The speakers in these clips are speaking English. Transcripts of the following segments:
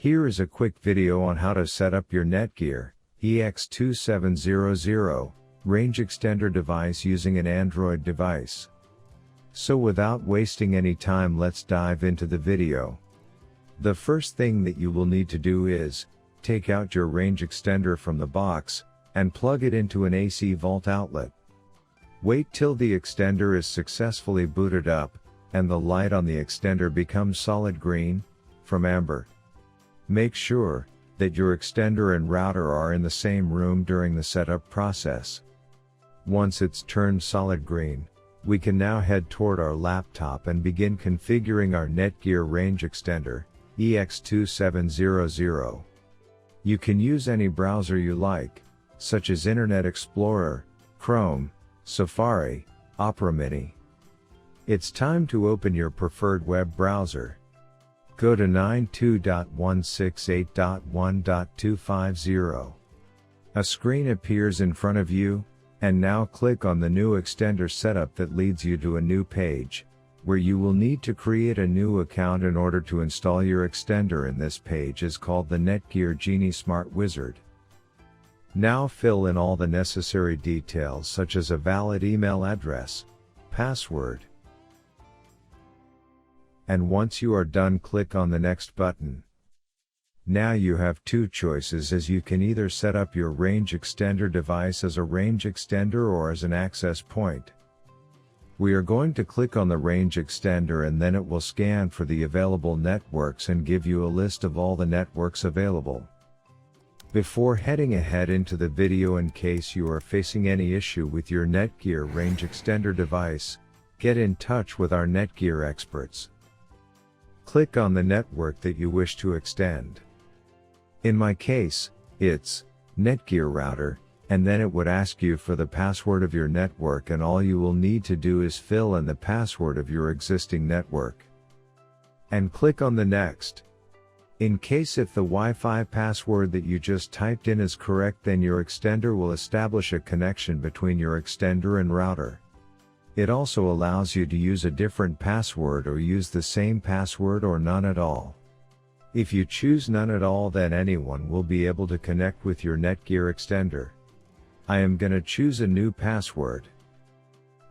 Here is a quick video on how to set up your Netgear EX2700 Range Extender device using an Android device. So without wasting any time, let's dive into the video. The first thing that you will need to do is take out your range extender from the box and plug it into an AC volt outlet. Wait till the extender is successfully booted up and the light on the extender becomes solid green from amber. Make sure that your extender and router are in the same room during the setup process. Once it's turned solid green, we can now head toward our laptop and begin configuring our Netgear range extender, EX2700. You can use any browser you like, such as Internet Explorer, Chrome, Safari, Opera Mini. It's time to open your preferred web browser. Go to 92.168.1.250. A screen appears in front of you, and now click on the new extender setup that leads you to a new page, where you will need to create a new account in order to install your extender. In this page is called the Netgear Genie Smart Wizard. Now fill in all the necessary details such as a valid email address, password. And once you are done, click on the next button. Now you have two choices, as you can either set up your range extender device as a range extender or as an access point. We are going to click on the range extender and then it will scan for the available networks and give you a list of all the networks available. Before heading ahead into the video, in case you are facing any issue with your Netgear range extender device, get in touch with our Netgear experts. Click on the network that you wish to extend. In my case, it's Netgear router, and then it would ask you for the password of your network, and all you will need to do is fill in the password of your existing network. And click on the next. In case if the Wi-Fi password that you just typed in is correct, then your extender will establish a connection between your extender and router. It also allows you to use a different password or use the same password or none at all. If you choose none at all, then anyone will be able to connect with your Netgear extender. I am gonna choose a new password.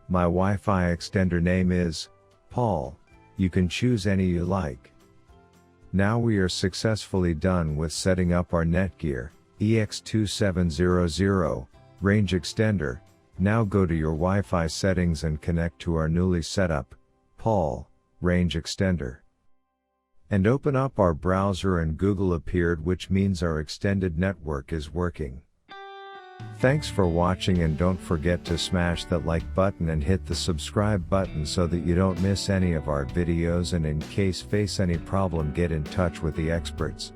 My Wi-Fi extender name is Paul. You can choose any you like. Now we are successfully done with setting up our Netgear EX2700 range extender. Now go to your Wi-Fi settings and connect to our newly set up Paul range extender. And open up our browser, and Google appeared, which means our extended network is working. Thanks for watching, and don't forget to smash that like button and hit the subscribe button so that you don't miss any of our videos, and in case face any problem, get in touch with the experts.